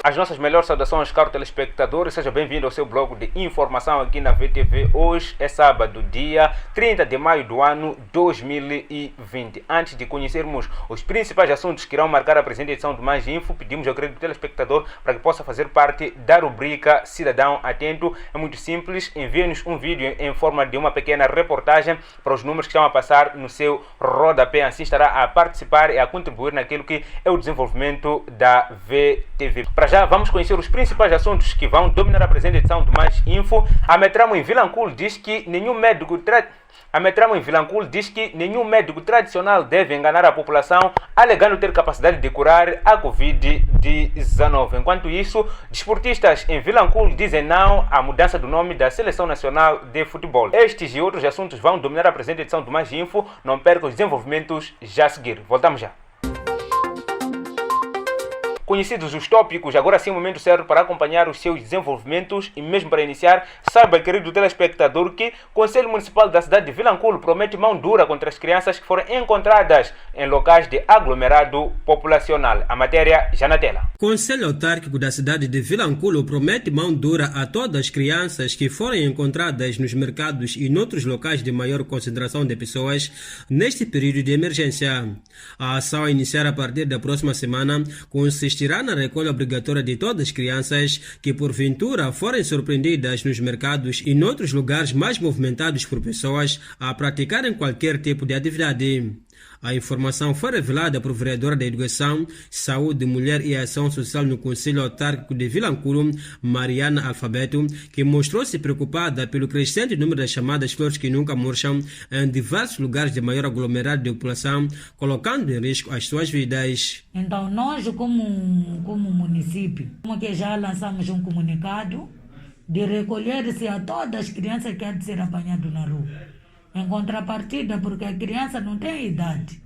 As nossas melhores saudações, caro telespectadores. Seja bem-vindo ao seu bloco de informação aqui na VTV. Hoje é sábado, dia 30 de maio do ano 2020. Antes de conhecermos os principais assuntos que irão marcar a presente edição do Mais Info, pedimos ao querido telespectador para que possa fazer parte da rubrica Cidadão Atento. É muito simples, envie-nos um vídeo em forma de uma pequena reportagem para os números que estão a passar no seu rodapé. Assim estará a participar e a contribuir naquilo que é o desenvolvimento da VTV. Para já, vamos conhecer os principais assuntos que vão dominar a presente edição do Mais Info. A Metramo em Vilanculo diz que nenhum médico tradicional deve enganar a população, alegando ter capacidade de curar a Covid-19. Enquanto isso, desportistas em Vilanculo dizem não à mudança do nome da Seleção Nacional de Futebol. Estes e outros assuntos vão dominar a presente edição do Mais Info. Não perca os desenvolvimentos já a seguir. Voltamos já. Conhecidos os tópicos, agora sim é o momento certo para acompanhar os seus desenvolvimentos e mesmo para iniciar, saiba, querido telespectador, que o Conselho Municipal da cidade de Vilanculo promete mão dura contra as crianças que foram encontradas em locais de aglomerado populacional. A matéria já na tela. O Conselho Autárquico da cidade de Vilanculo promete mão dura a todas as crianças que forem encontradas nos mercados e noutros locais de maior concentração de pessoas neste período de emergência. A ação a iniciar a partir da próxima semana consistirá na recolha obrigatória de todas as crianças que porventura forem surpreendidas nos mercados e noutros lugares mais movimentados por pessoas a praticarem qualquer tipo de atividade. A informação foi revelada por vereadora da Educação, Saúde, Mulher e Ação Social no Conselho Autárquico de Vilanculo, Mariana Alfabeto, que mostrou-se preocupada pelo crescente número das chamadas flores que nunca murcham em diversos lugares de maior aglomerado de população, colocando em risco as suas vidas. Então, nós, como município, como que já lançamos um comunicado de recolher-se a todas as crianças que há de ser apanhado na rua. Em contrapartida, porque a criança não tem idade,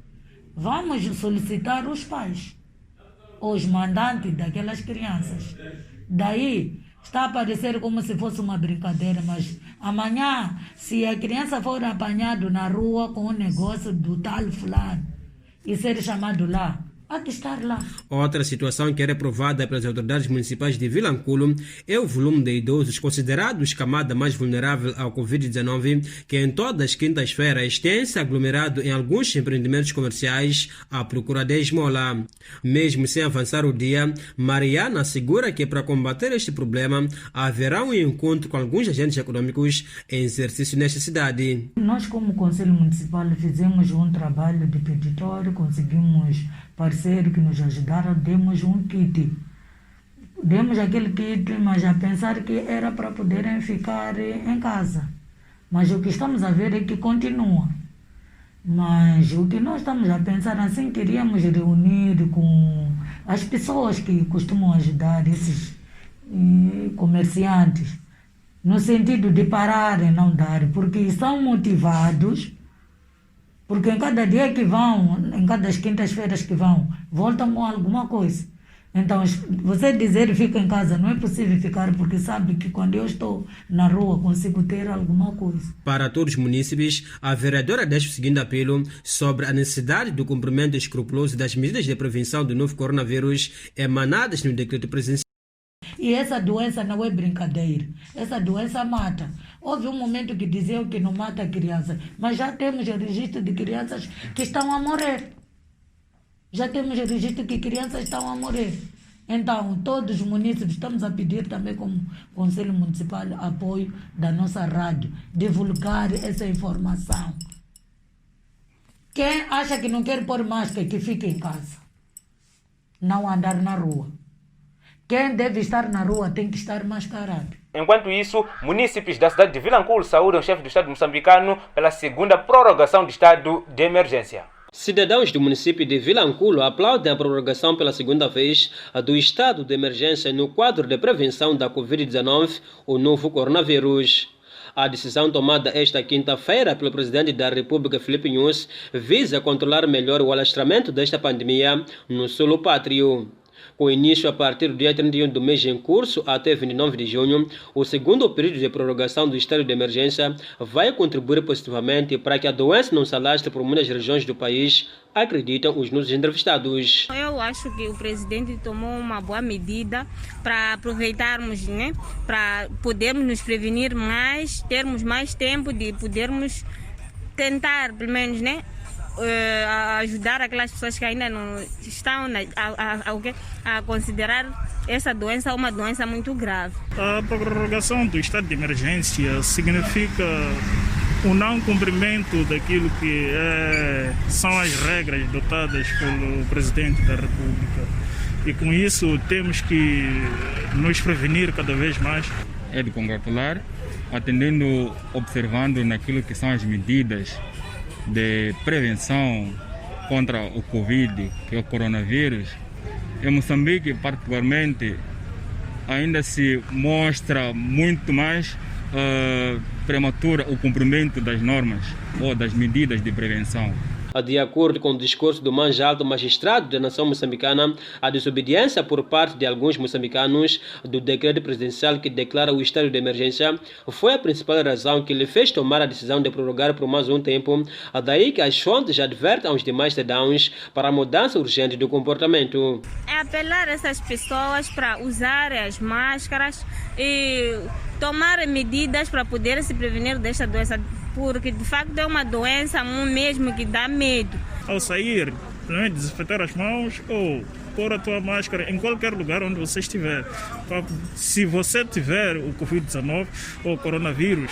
vamos solicitar os pais, os mandantes daquelas crianças. Daí está a parecer como se fosse uma brincadeira, mas amanhã, se a criança for apanhada na rua com o negócio do tal fulano e ser chamado lá, há de estar lá. Outra situação que é reprovada pelas autoridades municipais de Vilanculo é o volume de idosos considerados camada mais vulnerável ao Covid-19, que em todas as quintas-feiras tem-se aglomerado em alguns empreendimentos comerciais à procura de esmola. Mesmo sem avançar o dia, Mariana assegura que para combater este problema haverá um encontro com alguns agentes econômicos em exercício nesta cidade. Nós, como Conselho Municipal, fizemos um trabalho de peditório, conseguimos parceiro que nos ajudaram, demos um kit. Demos aquele kit, mas a pensar que era para poderem ficar em casa. Mas o que estamos a ver é que continua. Mas o que nós estamos a pensar, assim, queríamos reunir com as pessoas que costumam ajudar esses comerciantes, no sentido de pararem, não dar, porque são motivados. Porque em cada dia que vão, em cada quintas-feiras que vão, voltam com alguma coisa. Então, você dizer fica em casa, não é possível ficar, porque sabe que quando eu estou na rua consigo ter alguma coisa. Para todos os munícipes, a vereadora deixa o seguinte apelo sobre a necessidade do cumprimento escrupuloso das medidas de prevenção do novo coronavírus emanadas no decreto presidencial. E essa doença não é brincadeira. Essa doença mata. Houve um momento que diziam que não mata crianças, mas já temos registro de crianças que estão a morrer. Já temos registro que crianças estão a morrer. Então, todos os munícipes estamos a pedir também, como Conselho Municipal, apoio da nossa rádio, divulgar essa informação. Quem acha que não quer pôr máscara, que fique em casa. Não andar na rua. Quem deve estar na rua tem que estar mascarado. Enquanto isso, munícipes da cidade de Vilanculo saúdam o chefe do Estado moçambicano pela segunda prorrogação de estado de emergência. Cidadãos do município de Vilanculo aplaudem a prorrogação pela segunda vez do estado de emergência no quadro de prevenção da Covid-19, o novo coronavírus. A decisão tomada esta quinta-feira pelo presidente da República, Filipe Nunes, visa controlar melhor o alastramento desta pandemia no solo pátrio. Com início a partir do dia 31 do mês em curso até 29 de junho, o segundo período de prorrogação do estado de emergência vai contribuir positivamente para que a doença não se alastre por muitas regiões do país, acreditam os nossos entrevistados. Eu acho que o presidente tomou uma boa medida para aproveitarmos, né, para podermos nos prevenir mais, termos mais tempo de podermos tentar, pelo menos, né, ajudar aquelas pessoas que ainda não estão a considerar essa doença uma doença muito grave. A prorrogação do estado de emergência significa o não cumprimento daquilo que são as regras dotadas pelo Presidente da República. E com isso temos que nos prevenir cada vez mais. É de congratular, atendendo, observando naquilo que são as medidas de prevenção contra o Covid, que é o coronavírus. Em Moçambique, particularmente, ainda se mostra muito mais prematuro o cumprimento das normas ou das medidas de prevenção. De acordo com o discurso do mais alto magistrado da nação moçambicana, a desobediência por parte de alguns moçambicanos do decreto presidencial que declara o estado de emergência foi a principal razão que lhe fez tomar a decisão de prorrogar por mais um tempo, daí que as fontes advertem aos demais cidadãos para a mudança urgente do comportamento. É apelar essas pessoas para usarem as máscaras e tomar medidas para poder se prevenir desta doença, porque de facto é uma doença mesmo que dá medo. Ao sair, desinfetar as mãos ou pôr a tua máscara em qualquer lugar onde você estiver. Se você tiver o Covid-19 ou o coronavírus,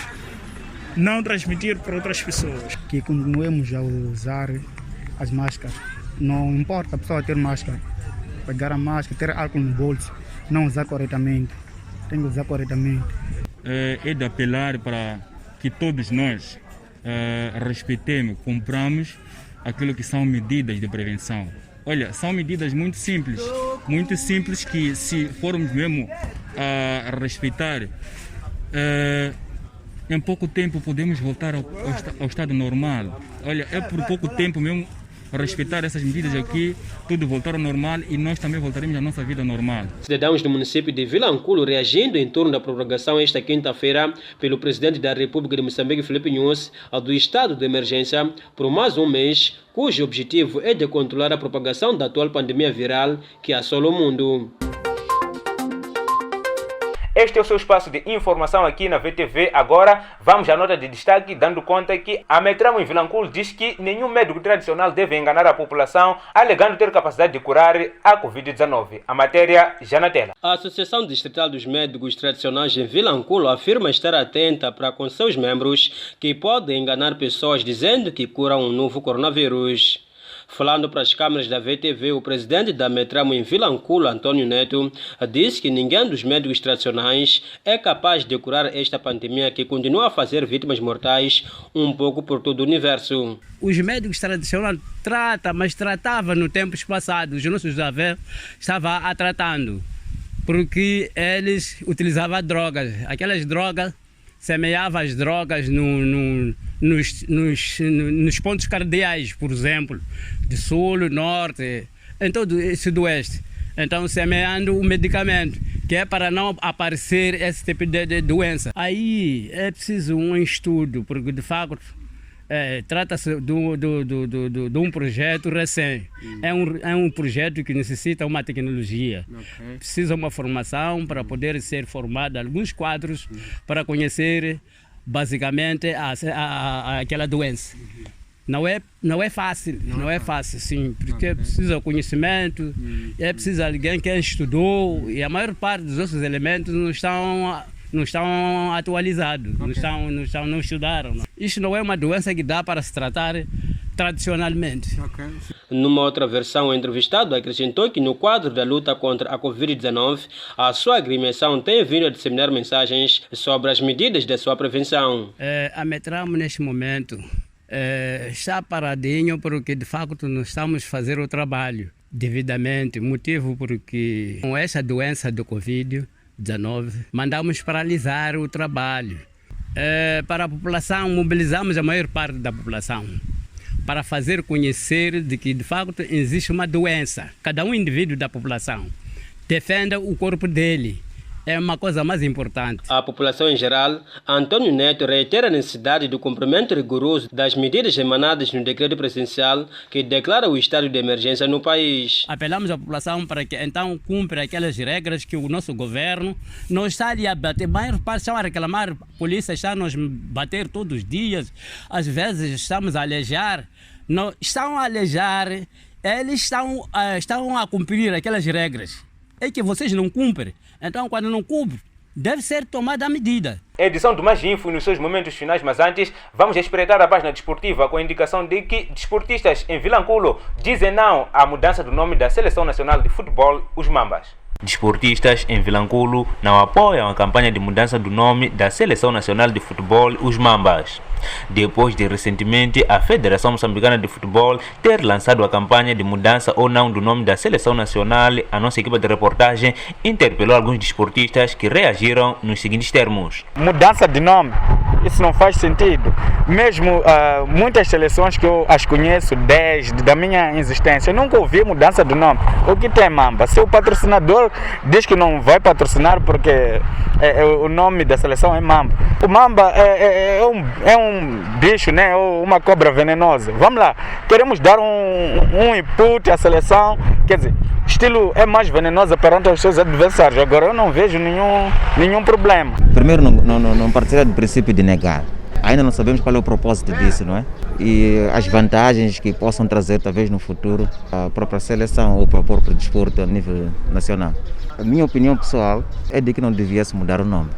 não transmitir para outras pessoas. Que continuemos a usar as máscaras. Não importa a pessoa ter máscara, pegar a máscara, ter álcool no bolso, não usar corretamente. Tem que usar corretamente. É de apelar para que todos nós respeitemos, cumpramos aquilo que são medidas de prevenção. Olha, são medidas muito simples que se formos mesmo a respeitar, em pouco tempo podemos voltar ao estado normal. Olha, é por pouco tempo mesmo respeitar essas medidas aqui, tudo voltar ao normal e nós também voltaremos à nossa vida normal. Cidadãos do município de Vilanculo reagindo em torno da prorrogação esta quinta-feira pelo presidente da República de Moçambique, Filipe Nyusi, do estado de emergência por mais um mês, cujo objetivo é de controlar a propagação da atual pandemia viral que assola o mundo. Este é o seu espaço de informação aqui na VTV. Agora vamos à nota de destaque, dando conta que a Metramo em Vilanculo diz que nenhum médico tradicional deve enganar a população, alegando ter capacidade de curar a Covid-19. A matéria já na tela. A Associação Distrital dos Médicos Tradicionais em Vilanculo afirma estar atenta para com seus membros que podem enganar pessoas dizendo que curam um novo coronavírus. Falando para as câmaras da VTV, o presidente da Metramo em Vilanculo, Antônio Neto, disse que ninguém dos médicos tradicionais é capaz de curar esta pandemia que continua a fazer vítimas mortais um pouco por todo o universo. Os médicos tradicionais mas tratavam no tempos passados. Os nossos avós estavam a tratando, porque eles utilizavam drogas. Aquelas drogas, semeavam as drogas nos pontos cardeais, por exemplo, de sul, norte, em todo esse sudoeste. Então, semeando o medicamento, que é para não aparecer esse tipo de doença. Aí é preciso um estudo, porque de facto trata-se de um projeto recém. É um projeto que necessita uma tecnologia. Precisa uma formação para poder ser formado alguns quadros para conhecer basicamente aquela doença. Não é fácil, sim, porque precisa conhecimento, é preciso alguém que estudou, e a maior parte dos outros elementos não estão atualizados, não estudaram. Não. Isto não é uma doença que dá para se tratar tradicionalmente. Numa outra versão, o entrevistado acrescentou que no quadro da luta contra a Covid-19, a sua agremiação tem vindo a disseminar mensagens sobre as medidas da sua prevenção. A Metramo, neste momento, está paradinho porque, de facto, nós estamos a fazer o trabalho devidamente, motivo porque com essa doença do Covid-19, mandamos paralisar o trabalho. Para a população, mobilizamos a maior parte da população para fazer conhecer de que, de facto, existe uma doença. Cada um indivíduo da população defenda o corpo dele. É uma coisa mais importante. A população em geral, António Neto reitera a necessidade do cumprimento rigoroso das medidas emanadas no decreto presidencial que declara o estado de emergência no país. Apelamos à população para que então cumpra aquelas regras que o nosso governo não está ali a bater. A maior parte estão a reclamar, a polícia está a nos bater todos os dias, às vezes estamos a alejar. Não, estão a alejar, eles estão a cumprir aquelas regras. É que vocês não cumprem. Então, quando não cumpre, deve ser tomada a medida. A edição do Mais Info nos seus momentos finais, mas antes, vamos espreitar a página desportiva com a indicação de que desportistas em Vilanculo dizem não à mudança do nome da Seleção Nacional de Futebol, os Mambas. Desportistas em Vilanculo não apoiam a campanha de mudança do nome da Seleção Nacional de Futebol, os Mambas, depois de recentemente a Federação Moçambicana de Futebol ter lançado a campanha de mudança ou não do nome da Seleção Nacional. A nossa equipa de reportagem interpelou alguns desportistas que reagiram nos seguintes termos: mudança de nome, isso não faz sentido. Mesmo muitas seleções que eu as conheço desde da minha existência, eu nunca ouvi mudança de nome. O que tem Mamba? Se o patrocinador diz que não vai patrocinar porque o nome da seleção é Mamba. O Mamba é um bicho, né? Uma cobra venenosa. Vamos lá, queremos dar um input à seleção, quer dizer, estilo é mais venenosa perante os seus adversários. Agora eu não vejo nenhum problema. Primeiro, não partilhar do princípio de negar. Ainda não sabemos qual é o propósito disso, não é? E as vantagens que possam trazer, talvez no futuro, a própria seleção ou para o próprio desporto a nível nacional. A minha opinião pessoal é de que não devia se mudar o nome.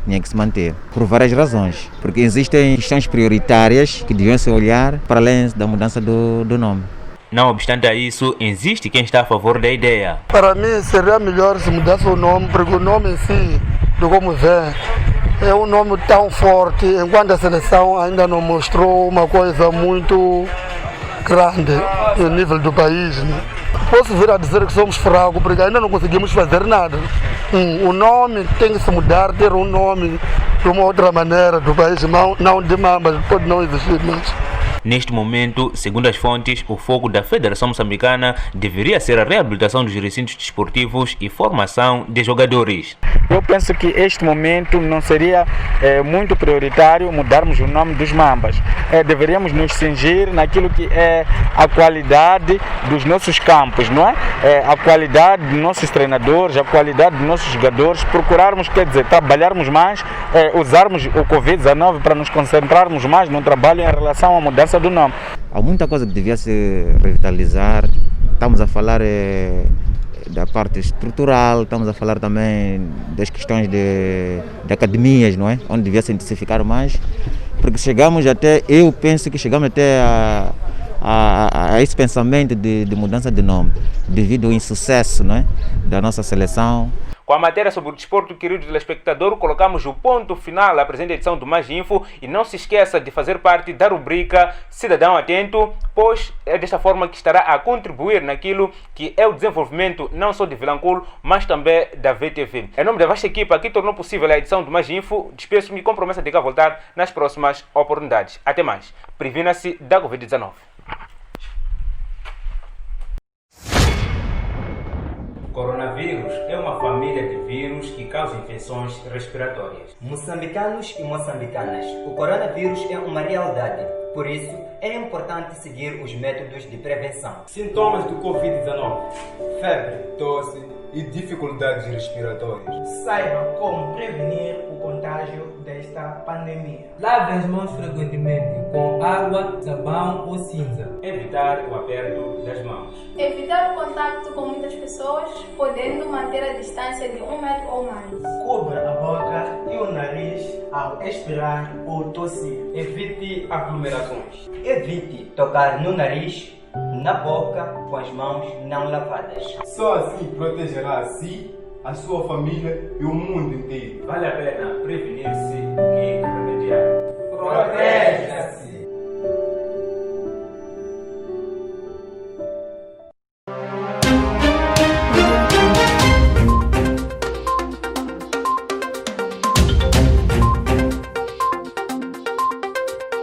Tinha que se manter, por várias razões. Porque existem questões prioritárias que deviam se olhar para além da mudança do nome. Não obstante a isso, existe quem está a favor da ideia. Para mim seria melhor se mudasse o nome, porque o nome em si, do como vê, é um nome tão forte, enquanto a seleção ainda não mostrou uma coisa muito grande no nível do país, né? Posso vir a dizer que somos fracos, porque ainda não conseguimos fazer nada. O nome tem que se mudar, ter um nome de uma outra maneira do país, não de Mamba, pode não existir mais. Neste momento, segundo as fontes, o foco da Federação Moçambicana deveria ser a reabilitação dos recintos desportivos e formação de jogadores. Eu penso que este momento não seria muito prioritário mudarmos o nome dos Mambas. Deveríamos nos cingir naquilo que é a qualidade dos nossos campos, não é? A qualidade dos nossos treinadores, a qualidade dos nossos jogadores, procurarmos, quer dizer, trabalharmos mais, usarmos o Covid-19 para nos concentrarmos mais no trabalho em relação à mudança do nome. Há muita coisa que devia se revitalizar. Estamos a falar da parte estrutural, estamos a falar também das questões de academias, não é? Onde devia se intensificar mais, porque eu penso que chegamos até a esse pensamento de mudança de nome, devido ao insucesso, não é? Da nossa seleção. Com a matéria sobre o desporto, querido telespectador, colocamos o ponto final à presente edição do Mais Info e não se esqueça de fazer parte da rubrica Cidadão Atento, pois é desta forma que estará a contribuir naquilo que é o desenvolvimento não só de Vilanculo, mas também da VTV. Em nome da vasta equipa que tornou possível a edição do Mais Info, despeço-me com promessa de cá voltar nas próximas oportunidades. Até mais. Previna-se da Covid-19. O coronavírus é uma família de vírus que causa infecções respiratórias. Moçambicanos e moçambicanas, o coronavírus é uma realidade. Por isso, é importante seguir os métodos de prevenção. Sintomas do Covid-19: febre, tosse e dificuldades respiratórias. Saiba como prevenir o contágio desta pandemia. Lave as mãos frequentemente com água, sabão ou cinza. Evitar o aperto das mãos. Evitar o contato com muitas pessoas, podendo manter a distância de 1 metro ou mais. Cubra a boca e o nariz ao expirar ou tossir. Evite aglomerações. Evite tocar no nariz, na boca, com as mãos não lavadas. Só assim protegerá a si, a sua família e o mundo inteiro. Vale a pena prevenir-se e remediar. Proteja-se!